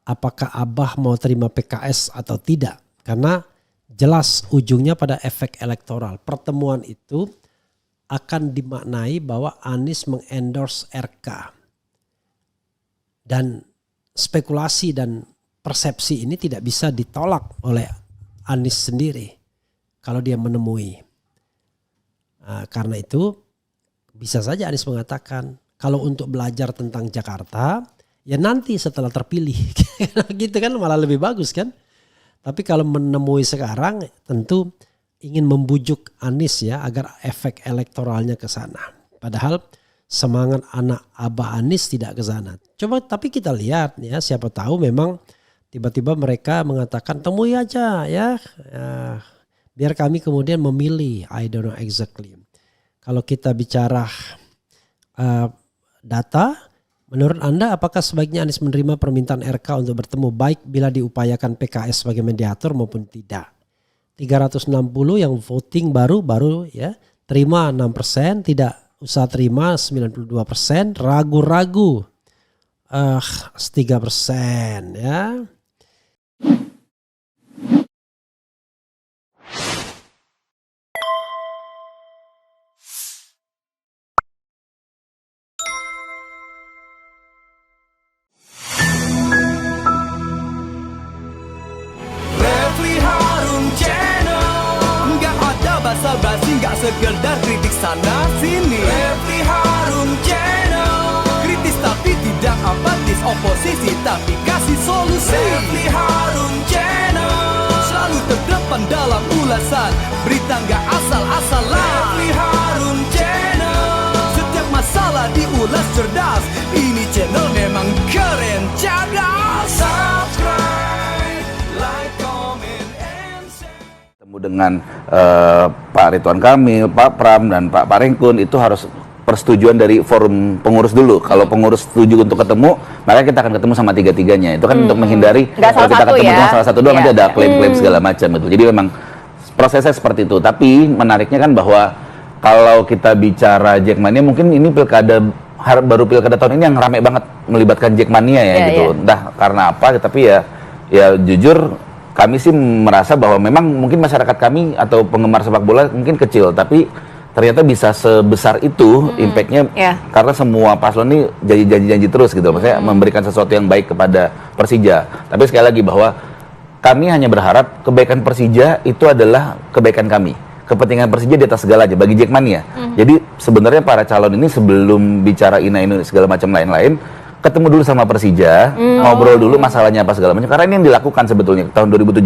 apakah Abah mau terima PKS atau tidak. Karena jelas ujungnya pada efek elektoral. Pertemuan itu akan dimaknai bahwa Anies mengendorse RK. Dan spekulasi dan persepsi ini tidak bisa ditolak oleh Anies sendiri kalau dia menemui. Karena itu bisa saja Anies mengatakan kalau untuk belajar tentang Jakarta ya nanti setelah terpilih. Gitu kan malah lebih bagus kan. Tapi kalau menemui sekarang tentu ingin membujuk Anies ya agar efek elektoralnya ke sana. Padahal semangat anak Abah Anies tidak ke sana. Coba tapi kita lihat ya, siapa tahu memang tiba-tiba mereka mengatakan temui aja ya. Biar kami kemudian memilih. I don't know exactly. Kalau kita bicara data, menurut Anda apakah sebaiknya Anies menerima permintaan RK untuk bertemu baik bila diupayakan PKS sebagai mediator maupun tidak? 360 yang voting baru ya, terima 6%, tidak usah terima 92%, ragu-ragu 3% ya. Basa-basi gak sekedar kritik sana sini. Refli Harun Channel, kritis tapi tidak apatis, oposisi tapi kasih solusi. Refli Harun Channel, selalu terdepan dalam ulasan, berita gak asal-asalan. Refli Harun Channel, setiap masalah diulas cerdas, ini channel memang keren cerdas. Subscribe, like, comment, and share. Dengan Pak Ridwan Kamil, Pak Pram, dan Pak Parengkun itu harus persetujuan dari forum pengurus dulu. Kalau pengurus setuju untuk ketemu, maka kita akan ketemu sama tiga-tiganya. Itu kan untuk menghindari kalau kita ketemu sama salah satu doang nanti ada klaim-klaim segala macam itu. Jadi memang prosesnya seperti itu. Tapi menariknya kan bahwa kalau kita bicara Jackmania, mungkin ini baru pilkada tahun ini yang ramai banget melibatkan Jackmania ya gitu. Entah karena apa, tapi ya jujur kami sih merasa bahwa memang mungkin masyarakat kami atau penggemar sepak bola mungkin kecil, tapi ternyata bisa sebesar itu impactnya karena semua paslon ini janji-janji terus gitu, maksudnya memberikan sesuatu yang baik kepada Persija. Tapi sekali lagi bahwa kami hanya berharap kebaikan Persija itu adalah kebaikan kami, kepentingan Persija di atas segalanya bagi Jackmania. Jadi sebenarnya para calon ini sebelum bicara ini segala macam lain-lain, ketemu dulu sama Persija, ngobrol dulu masalahnya apa segala macam. Karena ini yang dilakukan sebetulnya tahun 2017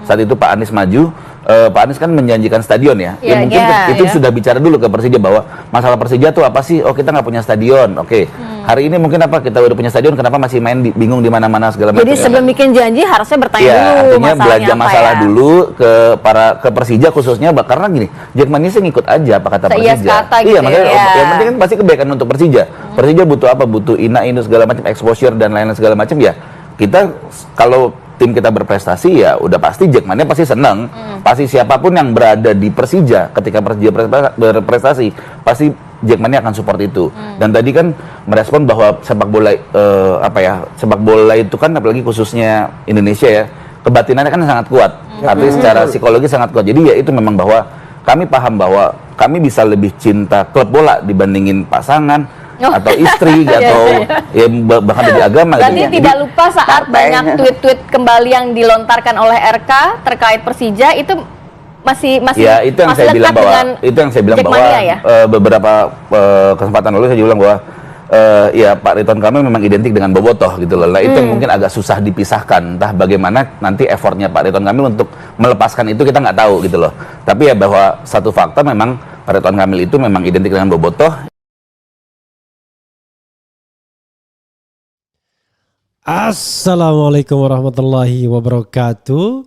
saat itu Pak Anies maju, Pak Anies kan menjanjikan stadion ya. Mungkin itu sudah bicara dulu ke Persija bahwa masalah Persija tuh apa sih? Oh kita nggak punya stadion, oke. Hari ini mungkin apa kita udah punya stadion, kenapa masih main bingung di mana-mana segala macam. Jadi sebelum bikin janji harusnya bertanya dulu artinya belanja masalah dulu ke Persija khususnya, karena gini, Jackmania sih ngikut aja apa kata Persija. Iya, makanya yang penting kan pasti kebaikan untuk Persija. Persija butuh apa? Butuh ini segala macam, exposure dan lain-lain segala macam ya. Kita kalau tim kita berprestasi ya udah pasti Jackmania pasti senang. Pasti siapapun yang berada di Persija ketika Persija berprestasi pasti Jackmania akan support itu. Dan tadi kan merespon bahwa sepak bola sepak bola itu kan apalagi khususnya Indonesia ya, kebatinannya kan sangat kuat. Tapi secara psikologi sangat kuat. Jadi ya itu memang bahwa kami paham bahwa kami bisa lebih cinta klub bola dibandingin pasangan atau istri atau ya bahkan dari agama. Berarti gitu. tidak lupa saat banyak tweet-tweet kembali yang dilontarkan oleh RK terkait Persija itu masih ya, itu yang saya bilang bahwa beberapa kesempatan lalu saya juga bilang bahwa ya Pak Ridwan Kamil memang identik dengan bobotoh gitu loh. Nah, itu yang mungkin agak susah dipisahkan. Entah bagaimana nanti effortnya Pak Ridwan Kamil untuk melepaskan itu kita nggak tahu gitu loh. Tapi ya bahwa satu fakta memang Pak Ridwan Kamil itu memang identik dengan bobotoh. Assalamualaikum warahmatullahi wabarakatuh.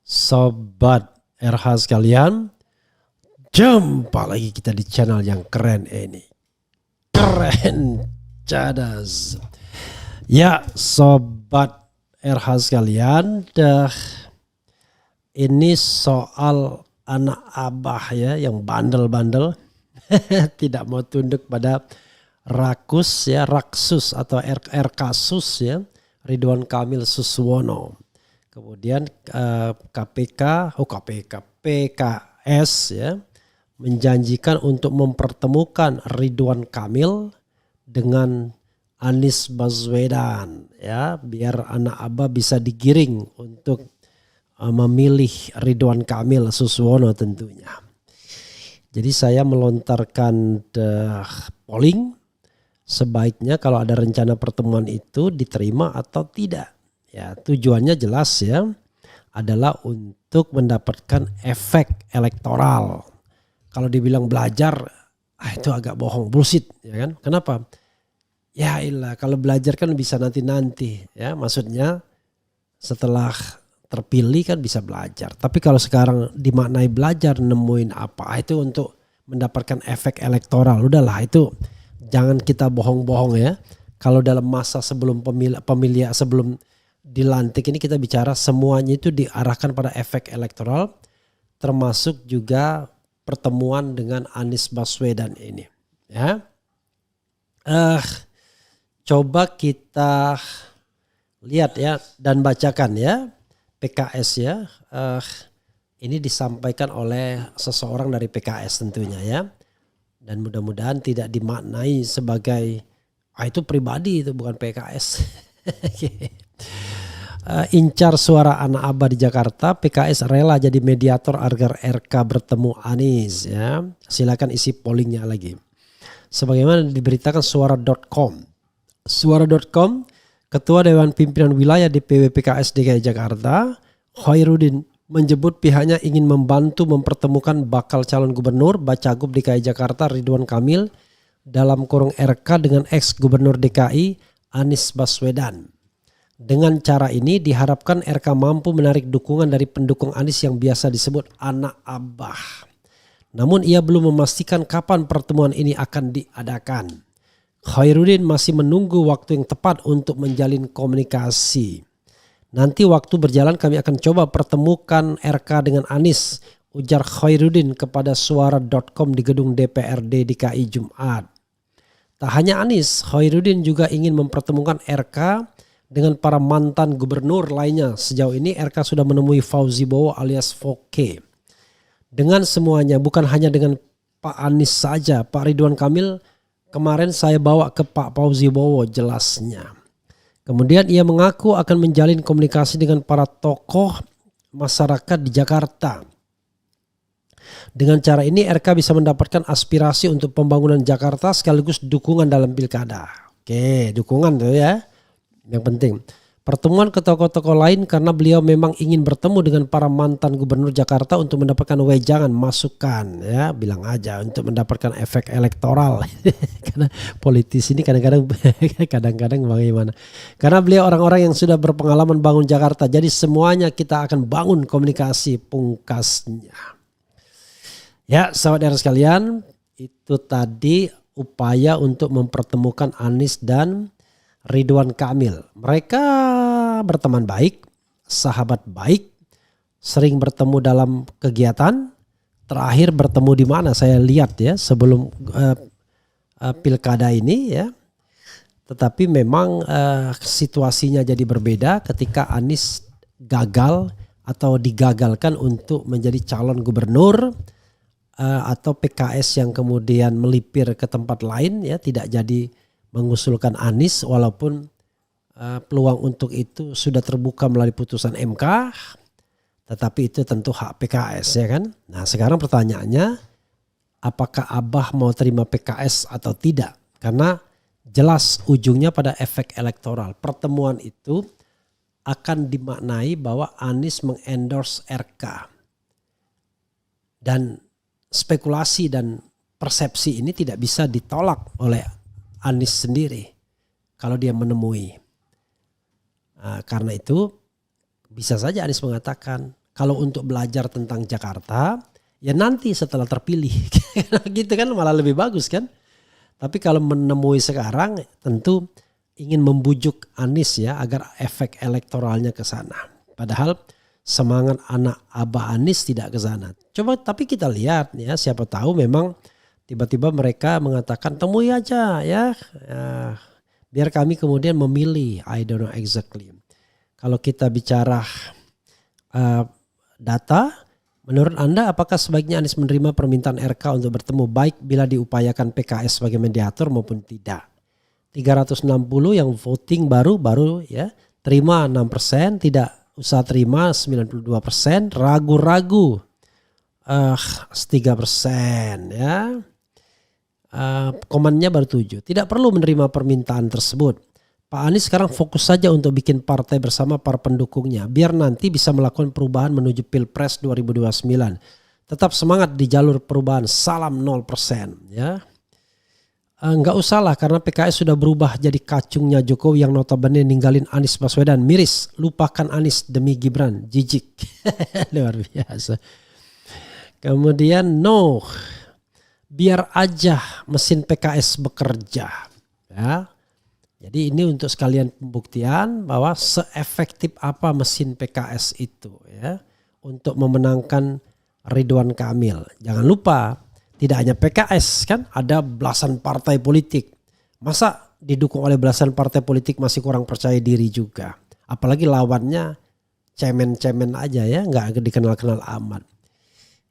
Sobat RH sekalian, jumpa lagi kita di channel yang keren ini. Keren cadas. Ya Sobat RH sekalian, ini soal anak Abah ya yang bandel-bandel tidak mau tunduk pada rakus ya, raksus atau RKsus ya, Ridwan Kamil Suswono. Kemudian PKS ya menjanjikan untuk mempertemukan Ridwan Kamil dengan Anies Baswedan ya, biar anak Abah bisa digiring untuk memilih Ridwan Kamil Suswono tentunya. Jadi saya melontarkan polling, sebaiknya kalau ada rencana pertemuan itu diterima atau tidak. Ya, tujuannya jelas ya, adalah untuk mendapatkan efek elektoral. Kalau dibilang belajar, itu agak bohong, bullshit ya kan? Kenapa? Ya ilah, kalau belajar kan bisa nanti ya, maksudnya setelah terpilih kan bisa belajar. Tapi kalau sekarang dimaknai belajar nemuin apa, itu untuk mendapatkan efek elektoral. Udahlah, itu jangan kita bohong-bohong ya. Kalau dalam masa sebelum pemilihan sebelum dilantik ini kita bicara semuanya itu diarahkan pada efek elektoral, termasuk juga pertemuan dengan Anies Baswedan ini ya. Coba kita lihat ya dan bacakan ya PKS ya. Ini disampaikan oleh seseorang dari PKS tentunya ya. Dan mudah-mudahan tidak dimaknai sebagai itu pribadi, itu bukan PKS. Incar suara anak Abah di Jakarta, PKS rela jadi mediator agar RK bertemu Anies ya. Silakan isi pollingnya lagi. Sebagaimana diberitakan suara.com. Suara.com, Ketua Dewan Pimpinan Wilayah DPW PKS DKI Jakarta, Khairuddin, menyebut pihaknya ingin membantu mempertemukan bakal calon gubernur Bacagub DKI Jakarta Ridwan Kamil dalam kurung RK dengan ex-gubernur DKI Anies Baswedan. Dengan cara ini diharapkan RK mampu menarik dukungan dari pendukung Anies yang biasa disebut anak Abah. Namun ia belum memastikan kapan pertemuan ini akan diadakan. Khairuddin masih menunggu waktu yang tepat untuk menjalin komunikasi. Nanti waktu berjalan kami akan coba pertemukan RK dengan Anies, ujar Khairuddin kepada suara.com di gedung DPRD DKI Jumat. Tak hanya Anies, Khairuddin juga ingin mempertemukan RK dengan para mantan gubernur lainnya. Sejauh ini RK sudah menemui Fauzi Bowo alias Foke. Dengan semuanya, bukan hanya dengan Pak Anies saja, Pak Ridwan Kamil kemarin saya bawa ke Pak Fauzi Bowo, jelasnya. Kemudian ia mengaku akan menjalin komunikasi dengan para tokoh masyarakat di Jakarta. Dengan cara ini RK bisa mendapatkan aspirasi untuk pembangunan Jakarta sekaligus dukungan dalam pilkada. Oke, dukungan tuh ya. Yang penting. Pertemuan ke tokoh-tokoh lain karena beliau memang ingin bertemu dengan para mantan gubernur Jakarta untuk mendapatkan wejangan, masukan ya, bilang aja untuk mendapatkan efek elektoral. Karena politisi ini kadang-kadang bagaimana. Karena beliau orang-orang yang sudah berpengalaman bangun Jakarta, jadi semuanya kita akan bangun komunikasi, pungkasnya. Ya, sahabat sekalian, itu tadi upaya untuk mempertemukan Anies dan Ridwan Kamil. Mereka berteman baik, sahabat baik, sering bertemu dalam kegiatan. Terakhir bertemu di mana saya lihat ya sebelum pilkada ini ya. Tetapi memang situasinya jadi berbeda ketika Anies gagal atau digagalkan untuk menjadi calon gubernur, atau PKS yang kemudian melipir ke tempat lain ya, tidak jadi mengusulkan Anies walaupun peluang untuk itu sudah terbuka melalui putusan MK, tetapi itu tentu hak PKS ya kan. Nah sekarang pertanyaannya, apakah Abah mau terima PKS atau tidak? Karena jelas ujungnya pada efek elektoral. Pertemuan itu akan dimaknai bahwa Anies mengendorse RK. Dan spekulasi dan persepsi ini tidak bisa ditolak oleh Anies sendiri kalau dia menemui. Karena itu bisa saja Anies mengatakan kalau untuk belajar tentang Jakarta ya nanti setelah terpilih. Gitu kan malah lebih bagus kan. Tapi kalau menemui sekarang tentu ingin membujuk Anies ya agar efek elektoralnya ke sana. Padahal semangat anak Abah Anies tidak ke sana. Coba tapi kita lihat ya, siapa tahu memang tiba-tiba mereka mengatakan temui aja ya. biar kami kemudian memilih. I don't know exactly. Kalau kita bicara data, menurut Anda apakah sebaiknya Anies menerima permintaan RK untuk bertemu baik bila diupayakan PKS sebagai mediator maupun tidak? 360 yang voting baru ya, terima 6%, tidak usah terima 92%, ragu-ragu 3% ya. Komannya baru 7. Tidak perlu menerima permintaan tersebut. Pak Anies sekarang fokus saja untuk bikin partai bersama para pendukungnya, biar nanti bisa melakukan perubahan menuju Pilpres 2029. Tetap semangat di jalur perubahan, salam 0% ya. Enggak usah lah karena PKS sudah berubah jadi kacungnya Jokowi yang notabene ninggalin Anies Baswedan. Miris, lupakan Anies demi Gibran, jijik. Luar biasa. Kemudian biar aja mesin PKS bekerja ya. Jadi ini untuk sekalian pembuktian bahwa seefektif apa mesin PKS itu ya untuk memenangkan Ridwan Kamil. Jangan lupa tidak hanya PKS kan, ada belasan partai politik. Masa didukung oleh belasan partai politik masih kurang percaya diri juga. Apalagi lawannya cemen-cemen aja ya, nggak dikenal-kenal amat.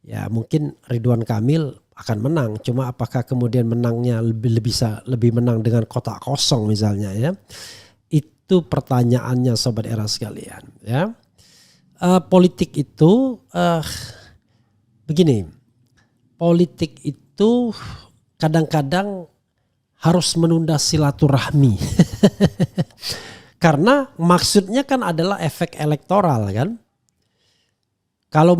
Ya mungkin Ridwan Kamil akan menang, cuma apakah kemudian menangnya lebih menang dengan kotak kosong misalnya ya, itu pertanyaannya sobat era sekalian ya. Politik itu begini, politik itu kadang-kadang harus menunda silaturahmi karena maksudnya kan adalah efek elektoral kan. Kalau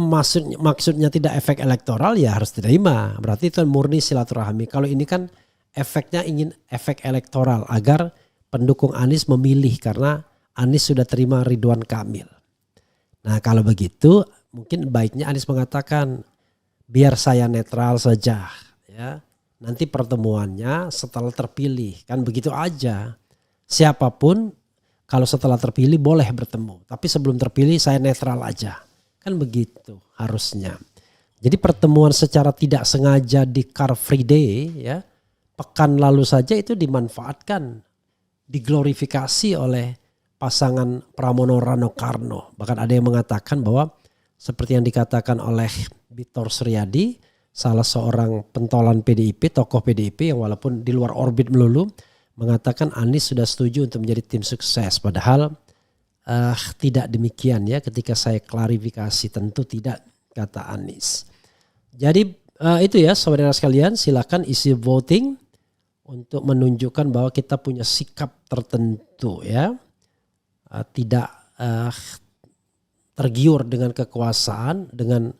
maksudnya tidak efek elektoral ya harus diterima. Berarti itu murni silaturahmi. Kalau ini kan efeknya ingin efek elektoral agar pendukung Anies memilih karena Anies sudah terima Ridwan Kamil. Nah kalau begitu mungkin baiknya Anies mengatakan biar saya netral saja ya. Nanti pertemuannya setelah terpilih kan begitu aja. Siapapun kalau setelah terpilih boleh bertemu. Tapi sebelum terpilih saya netral aja. Kan begitu harusnya. Jadi pertemuan secara tidak sengaja di Car Free Day ya, pekan lalu saja itu dimanfaatkan, diglorifikasi oleh pasangan Pramono Rano Karno. Bahkan ada yang mengatakan bahwa seperti yang dikatakan oleh Bitor Suryadi, salah seorang pentolan PDIP, tokoh PDIP yang walaupun di luar orbit melulu, mengatakan Anies sudah setuju untuk menjadi tim sukses. Padahal tidak demikian ya, ketika saya klarifikasi tentu tidak, kata Anies. Jadi itu ya saudara sekalian, silakan isi voting untuk menunjukkan bahwa kita punya sikap tertentu ya, tidak tergiur dengan kekuasaan, dengan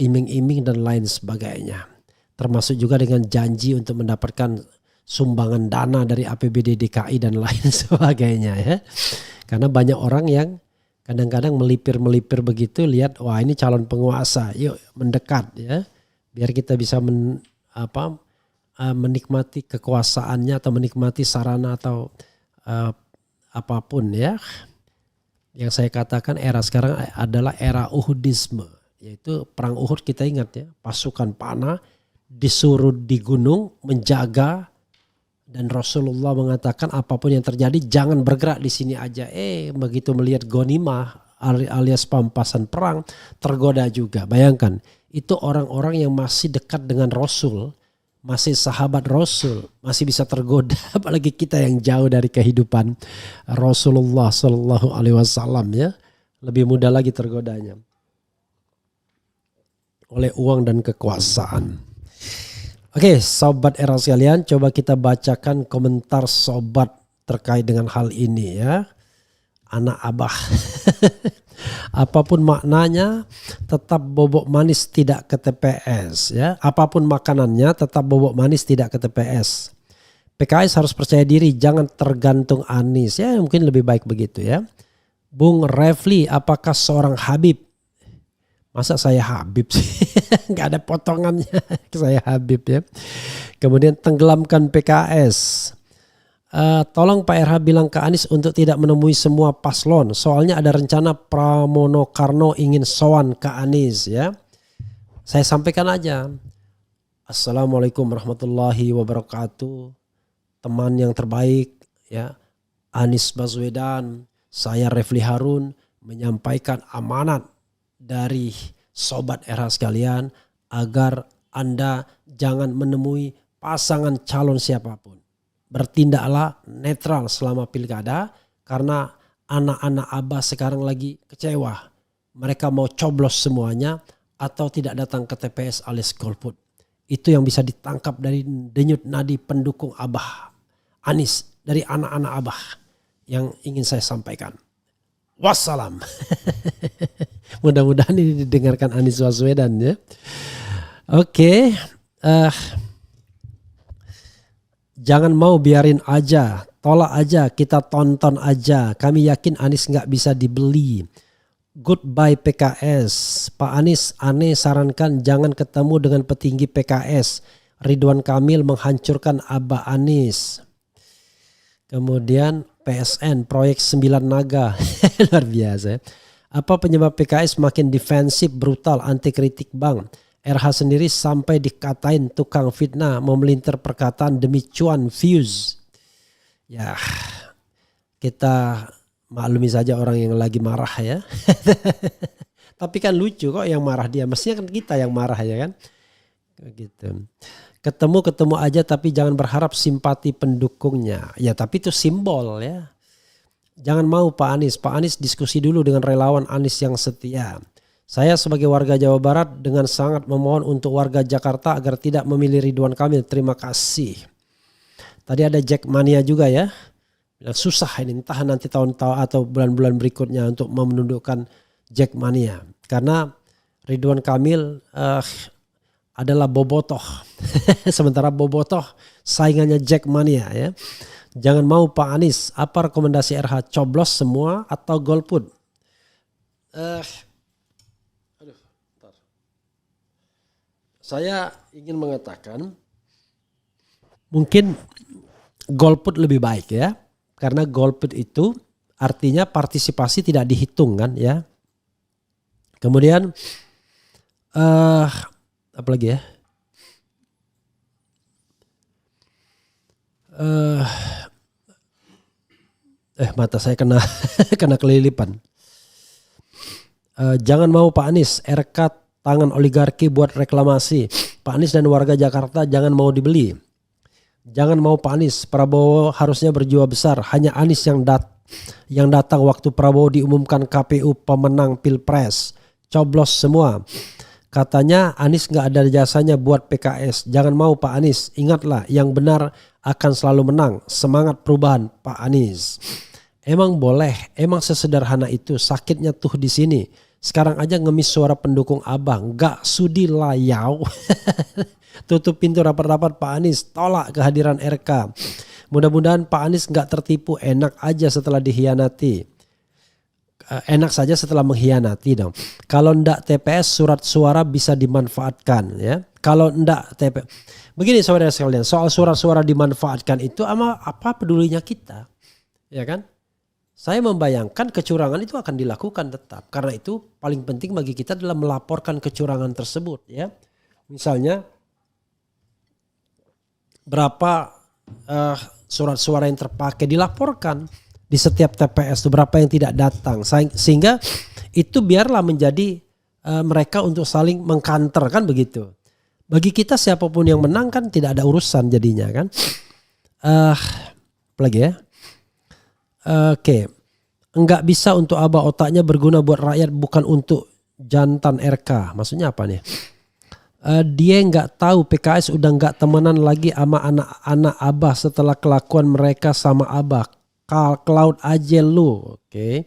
iming-iming dan lain sebagainya. Termasuk juga dengan janji untuk mendapatkan sumbangan dana dari APBD DKI dan lain sebagainya ya. Karena banyak orang yang kadang-kadang melipir begitu, lihat wah ini calon penguasa, yuk mendekat ya, biar kita bisa menikmati kekuasaannya atau menikmati sarana atau apapun ya. Yang saya katakan era sekarang adalah era Uhudisme, yaitu perang Uhud kita ingat ya, pasukan panah disuruh di gunung menjaga. Dan Rasulullah mengatakan apapun yang terjadi jangan bergerak di sini aja. Begitu melihat ghanimah alias pampasan perang tergoda juga. Bayangkan itu orang-orang yang masih dekat dengan Rasul, masih sahabat Rasul, masih bisa tergoda. Apalagi kita yang jauh dari kehidupan Rasulullah Shallallahu Alaihi Wasallam ya, lebih mudah lagi tergodanya oleh uang dan kekuasaan. Oke, sobat era sekalian, coba kita bacakan komentar sobat terkait dengan hal ini ya. Anak abah. Apapun maknanya, tetap bobok manis tidak ke TPS ya. Apapun makanannya, tetap bobok manis tidak ke TPS. PKS harus percaya diri, jangan tergantung Anies. Ya mungkin lebih baik begitu ya. Bung Refli, apakah seorang Habib? Masa saya Habib sih? Gak ada potongannya. Saya Habib ya. Kemudian tenggelamkan PKS. Tolong Pak RH bilang ke Anies untuk tidak menemui semua paslon. Soalnya ada rencana Pramono Karno ingin sowan ke Anies ya. Saya sampaikan aja. Assalamualaikum warahmatullahi wabarakatuh. Teman yang terbaik, ya, Anies Baswedan, saya Refli Harun menyampaikan amanat dari sobat RH sekalian agar Anda jangan menemui pasangan calon siapapun. Bertindaklah netral selama pilkada karena anak-anak Abah sekarang lagi kecewa. Mereka mau coblos semuanya atau tidak datang ke TPS alias golput. Itu yang bisa ditangkap dari denyut nadi pendukung Abah Anies, dari anak-anak Abah yang ingin saya sampaikan. Wassalam. Mudah-mudahan ini didengarkan Anies Baswedan ya. Oke. Jangan mau biarin aja. Tolak aja, kita tonton aja. Kami yakin Anies gak bisa dibeli. Goodbye PKS. Pak Anies, aneh sarankan jangan ketemu dengan petinggi PKS. Ridwan Kamil menghancurkan Abah Anies. Kemudian PSN, proyek 9 naga. Luar biasa. Apa penyebab PKS makin defensif, brutal, anti kritik bang? RH sendiri sampai dikatain tukang fitnah, memelintir perkataan demi cuan views. Ya, kita maklumi saja orang yang lagi marah ya. Tapi kan lucu kok yang marah dia. Mestinya kan kita yang marah ya kan. Gitu. Ketemu aja tapi jangan berharap simpati pendukungnya. Ya tapi itu simbol ya. Jangan mau Pak Anies. Pak Anies diskusi dulu dengan relawan Anies yang setia. Saya sebagai warga Jawa Barat dengan sangat memohon untuk warga Jakarta agar tidak memilih Ridwan Kamil. Terima kasih. Tadi ada Jackmania juga ya. Susah ini entah nanti tahun-tahun atau bulan-bulan berikutnya untuk menundukkan Jackmania. Karena Ridwan Kamil adalah bobotoh. Sementara bobotoh saingannya Jackmania ya. Jangan mau Pak Anies. Apa rekomendasi RH? Coblos semua atau golput? Saya ingin mengatakan mungkin golput lebih baik ya. Karena golput itu artinya partisipasi tidak dihitung kan ya. Kemudian apa lagi ya? Mata saya kena kena kelilipan. Jangan mau Pak Anies, RK tangan oligarki buat reklamasi. Pak Anies dan warga Jakarta jangan mau dibeli. Jangan mau Pak Anies, Prabowo harusnya berjiwa besar. Hanya Anies yang datang waktu Prabowo diumumkan KPU pemenang Pilpres. Coblos semua. Katanya Anies gak ada jasanya buat PKS. Jangan mau Pak Anies. Ingatlah yang benar akan selalu menang. Semangat perubahan Pak Anies. Emang boleh, emang sesederhana itu. Sakitnya tuh di sini. Sekarang aja ngemis suara pendukung Abang. Gak sudi layau. Tutup pintu rapat-rapat Pak Anies. Tolak kehadiran RK. Mudah-mudahan Pak Anies gak tertipu. Enak aja setelah dihianati. Enak saja setelah mengkhianati dong. Kalau ndak TPS surat suara bisa dimanfaatkan ya. Kalau ndak TPS. Begini saudara sekalian, soal surat suara dimanfaatkan itu apa pedulinya kita? Ya kan? Saya membayangkan kecurangan itu akan dilakukan tetap. Karena itu paling penting bagi kita adalah melaporkan kecurangan tersebut ya. Misalnya berapa surat suara yang terpakai dilaporkan di setiap TPS itu, berapa yang tidak datang, sehingga itu biarlah menjadi mereka untuk saling mengkanter kan begitu. Bagi kita siapapun yang menang kan tidak ada urusan jadinya kan. Apa lagi ya? Oke. Enggak bisa untuk Abah, otaknya berguna buat rakyat bukan untuk jantan RK. Maksudnya apa nih? Dia nggak tahu PKS udah nggak temenan lagi sama anak-anak Abah setelah kelakuan mereka sama Abah. Cloud aja lu, oke.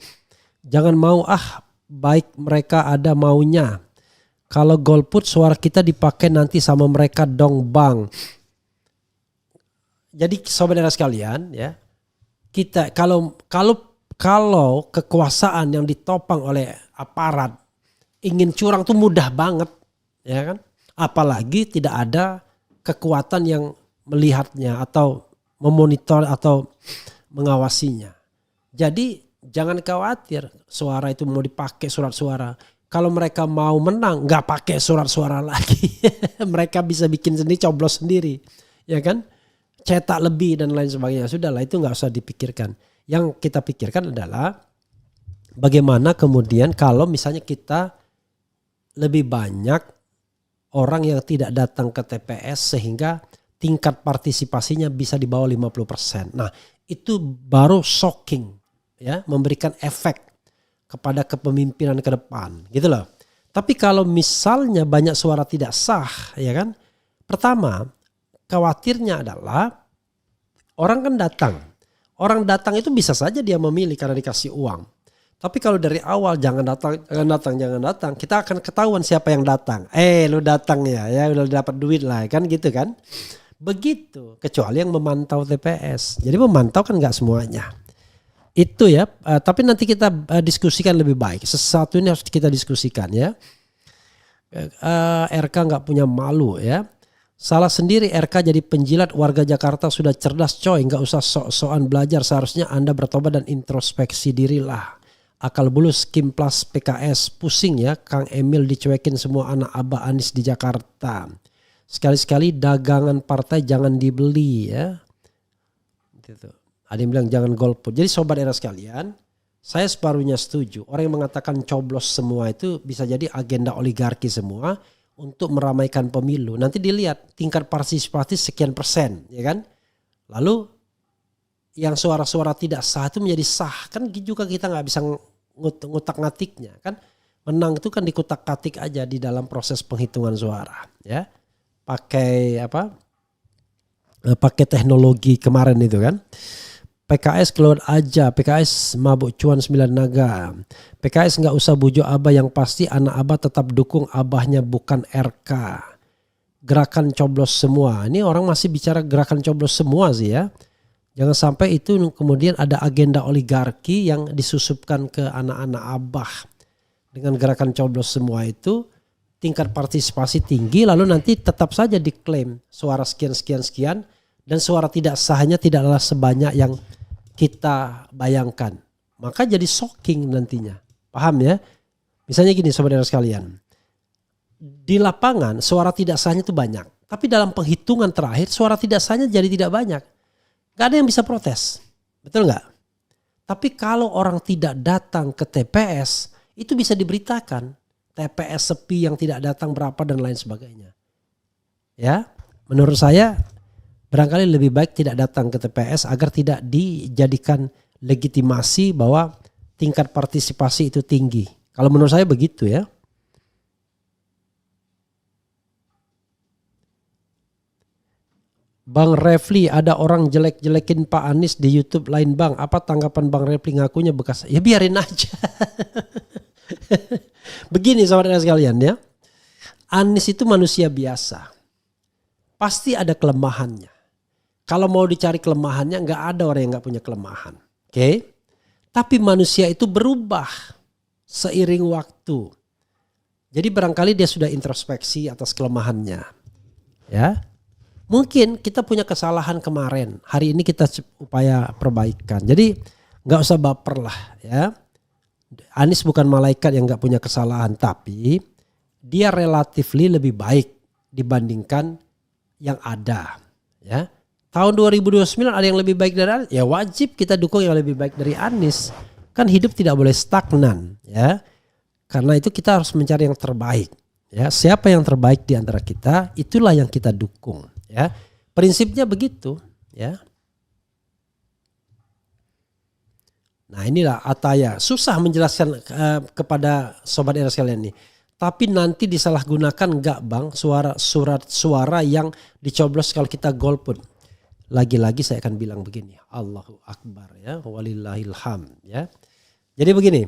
Jangan mau baik mereka ada maunya. Kalau golput suara kita dipakai nanti sama mereka dong bang. Jadi saudara sekalian ya, kita kalau kekuasaan yang ditopang oleh aparat ingin curang tuh mudah banget ya kan. Apalagi tidak ada kekuatan yang melihatnya atau memonitor atau mengawasinya. Jadi jangan khawatir suara itu mau dipakai surat suara. Kalau mereka mau menang nggak pakai surat suara lagi. Mereka bisa bikin sendiri, coblos sendiri. Ya kan? cetak lebih dan lain sebagainya. Sudahlah, itu nggak usah dipikirkan. Yang kita pikirkan adalah bagaimana kemudian kalau misalnya kita lebih banyak orang yang tidak datang ke TPS sehingga tingkat partisipasinya bisa di bawah 50%. Nah, itu baru shocking, ya, memberikan efek kepada kepemimpinan ke depan, gitu loh. Tapi kalau misalnya banyak suara tidak sah, ya kan? Pertama, khawatirnya adalah orang kan datang. Orang datang itu bisa saja dia memilih karena dikasih uang. Tapi kalau dari awal jangan datang, kita akan ketahuan siapa yang datang. Lu datang ya udah dapat duit lah, kan gitu kan? Begitu, kecuali yang memantau TPS. Jadi memantau kan nggak semuanya. Itu ya, tapi nanti kita diskusikan lebih baik. Sesuatu ini harus kita diskusikan ya. RK nggak punya malu ya. Salah sendiri RK jadi penjilat, warga Jakarta sudah cerdas coy. Nggak usah sok-sokan belajar, seharusnya Anda bertobat dan introspeksi dirilah. Akal bulus Kim Plus PKS pusing ya. Kang Emil dicuekin semua anak Abah Anies di Jakarta. Sekali-sekali dagangan partai jangan dibeli ya. Gitu. Ada yang bilang jangan golput. Jadi sobat era sekalian, saya separuhnya setuju. Orang yang mengatakan coblos semua itu bisa jadi agenda oligarki semua untuk meramaikan pemilu. Nanti dilihat tingkat partisipasi sekian persen, ya kan? Lalu yang suara-suara tidak sah itu menjadi sah. Kan juga kita nggak bisa ngutak-ngatiknya kan. Menang itu kan dikutak-katik aja di dalam proses penghitungan suara, ya. Pakai apa? Pakai teknologi kemarin itu kan. PKS keluar aja, PKS mabuk cuan 9 naga. PKS nggak usah bujuk abah, yang pasti anak abah tetap dukung abahnya bukan RK. Gerakan coblos semua. Ini orang masih bicara gerakan coblos semua sih ya. Jangan sampai itu kemudian ada agenda oligarki yang disusupkan ke anak-anak abah. Dengan gerakan coblos semua itu tingkat partisipasi tinggi, lalu nanti tetap saja diklaim suara sekian dan suara tidak sahnya tidaklah sebanyak yang kita bayangkan. Maka jadi shocking nantinya. Paham ya? Misalnya gini saudara sekalian. Di lapangan suara tidak sahnya itu banyak. Tapi dalam penghitungan terakhir suara tidak sahnya jadi tidak banyak. Gak ada yang bisa protes. Betul gak? Tapi kalau orang tidak datang ke TPS, itu bisa diberitakan. TPS sepi, yang tidak datang berapa dan lain sebagainya. Ya, menurut saya barangkali lebih baik tidak datang ke TPS agar tidak dijadikan legitimasi bahwa tingkat partisipasi itu tinggi. Kalau menurut saya begitu ya. Bang Refli, ada orang jelek-jelekin Pak Anies di YouTube lain bang. Apa tanggapan Bang Refli, ngakunya bekas? Ya biarin aja. Begini saudara sekalian ya. Anies itu manusia biasa. Pasti ada kelemahannya. Kalau mau dicari kelemahannya, nggak ada orang yang nggak punya kelemahan. Oke? Tapi manusia itu berubah seiring waktu. Jadi barangkali dia sudah introspeksi atas kelemahannya. Ya. Mungkin kita punya kesalahan kemarin. Hari ini kita upaya perbaikan. Jadi nggak usah baper lah ya. Anies bukan malaikat yang nggak punya kesalahan, tapi dia relatifly lebih baik dibandingkan yang ada. Ya. Tahun 2029 ada yang lebih baik dari Anies, ya wajib kita dukung yang lebih baik dari Anies. Kan hidup tidak boleh stagnan, ya. Karena itu kita harus mencari yang terbaik. Ya, siapa yang terbaik di antara kita, itulah yang kita dukung. Ya, prinsipnya begitu. Ya. Nah inilah Ataya, susah menjelaskan kepada sobat era sekalian nih. Tapi nanti disalahgunakan enggak bang surat suara yang dicoblos kalau kita golput. Lagi-lagi saya akan bilang begini, Allahu Akbar ya, walillahilham ya. Jadi begini,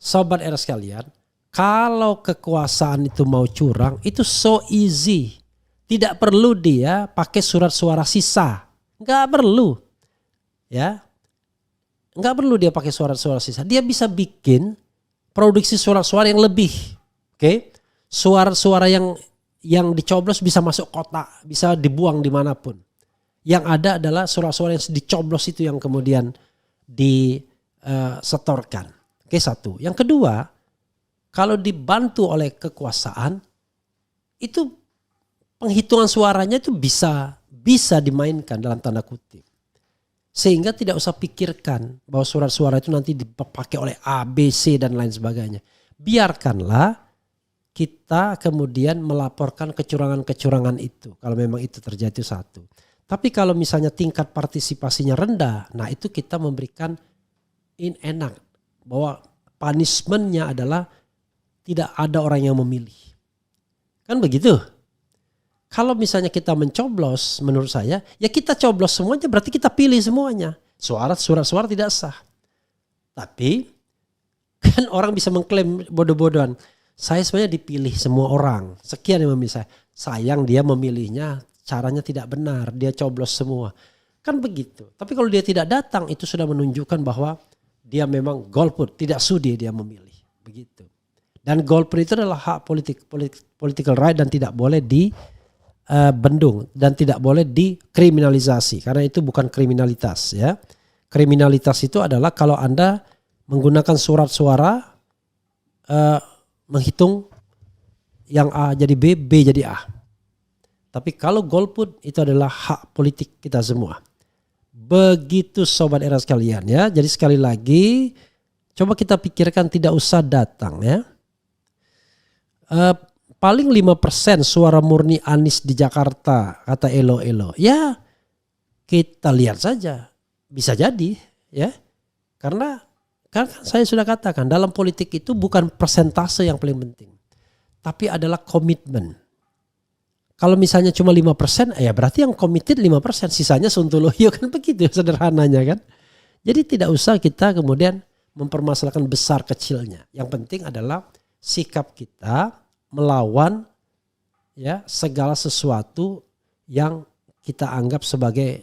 sobat era sekalian, kalau kekuasaan itu mau curang itu so easy. Tidak perlu dia pakai surat suara sisa, nggak perlu, ya, nggak perlu dia pakai surat-suara sisa. Dia bisa bikin produksi suara-suara yang lebih, oke? Suara-suara yang dicoblos bisa masuk kotak, bisa dibuang dimanapun. Yang ada adalah suara-suara yang dicoblos itu yang kemudian disetorkan. Oke, satu. Yang kedua, kalau dibantu oleh kekuasaan, itu penghitungan suaranya itu bisa bisa dimainkan dalam tanda kutip. Sehingga tidak usah pikirkan bahwa surat suara itu nanti dipakai oleh A, B, C dan lain sebagainya. Biarkanlah kita kemudian melaporkan kecurangan-kecurangan itu. Kalau memang itu terjadi satu. Tapi kalau misalnya tingkat partisipasinya rendah, nah itu kita memberikan enak. Bahwa punishment-nya adalah tidak ada orang yang memilih. Kan begitu? Kalau misalnya kita mencoblos, menurut saya, ya kita coblos semuanya, berarti kita pilih semuanya. Surat suara tidak sah. Tapi kan orang bisa mengklaim bodoh-bodohan. Saya sebenarnya dipilih semua orang. Sekian yang memilih saya. Sayang dia memilihnya caranya tidak benar. Dia coblos semua. Kan begitu. Tapi kalau dia tidak datang, itu sudah menunjukkan bahwa dia memang golput. Tidak sudi dia memilih. Begitu. Dan golput itu adalah hak political right dan tidak boleh bendung dan tidak boleh dikriminalisasi karena itu bukan kriminalitas ya. Kriminalitas itu adalah kalau Anda menggunakan surat suara menghitung yang A jadi B, B jadi A. Tapi kalau golput itu adalah hak politik kita semua. Begitu sobat era sekalian ya. Jadi sekali lagi coba kita pikirkan tidak usah datang ya. Paling 5% suara murni Anies di Jakarta kata Elo. Ya kita lihat saja. Bisa jadi ya. Karena kan saya sudah katakan dalam politik itu bukan persentase yang paling penting. Tapi adalah komitmen. Kalau misalnya cuma 5% ya berarti yang committed 5%. Sisanya sontoloyo kan begitu sederhananya kan. Jadi tidak usah kita kemudian mempermasalahkan besar kecilnya. Yang penting adalah sikap kita melawan ya segala sesuatu yang kita anggap sebagai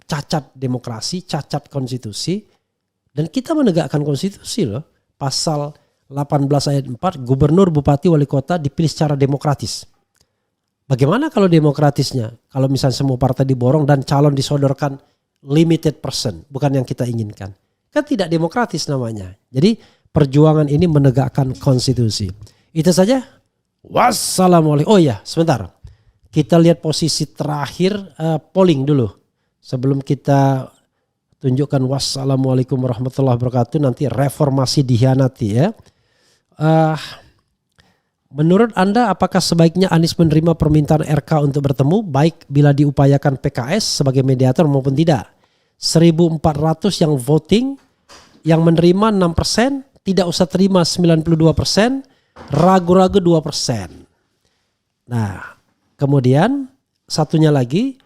cacat demokrasi, cacat konstitusi, dan kita menegakkan konstitusi loh. Pasal 18 ayat 4 gubernur, bupati, wali kota dipilih secara demokratis. Bagaimana kalau demokratisnya? Kalau misalnya semua partai diborong dan calon disodorkan limited person, bukan yang kita inginkan. Kan tidak demokratis namanya. Jadi perjuangan ini menegakkan konstitusi. Itu saja. Wassalamualaikum. Oh ya, sebentar. Kita lihat posisi terakhir polling dulu. Sebelum kita tunjukkan wassalamualaikum warahmatullahi wabarakatuh. Nanti reformasi dikhianati ya. Menurut Anda apakah sebaiknya Anies menerima permintaan RK untuk bertemu? Baik bila diupayakan PKS sebagai mediator maupun tidak. 1.400 yang voting. Yang menerima 6%. Tidak usah terima 92%. Ragu-ragu 2%. Nah, kemudian satunya lagi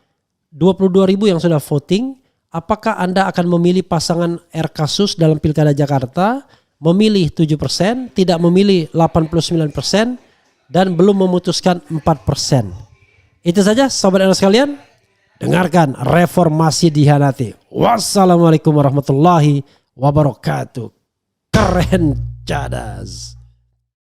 22.000 yang sudah voting. Apakah Anda akan memilih pasangan RK Sus dalam Pilkada Jakarta? Memilih 7%, tidak memilih 89% dan belum memutuskan 4%. Itu saja sobat anak sekalian. Dengarkan reformasi dikhianati. Wassalamualaikum warahmatullahi wabarakatuh. Keren cadas.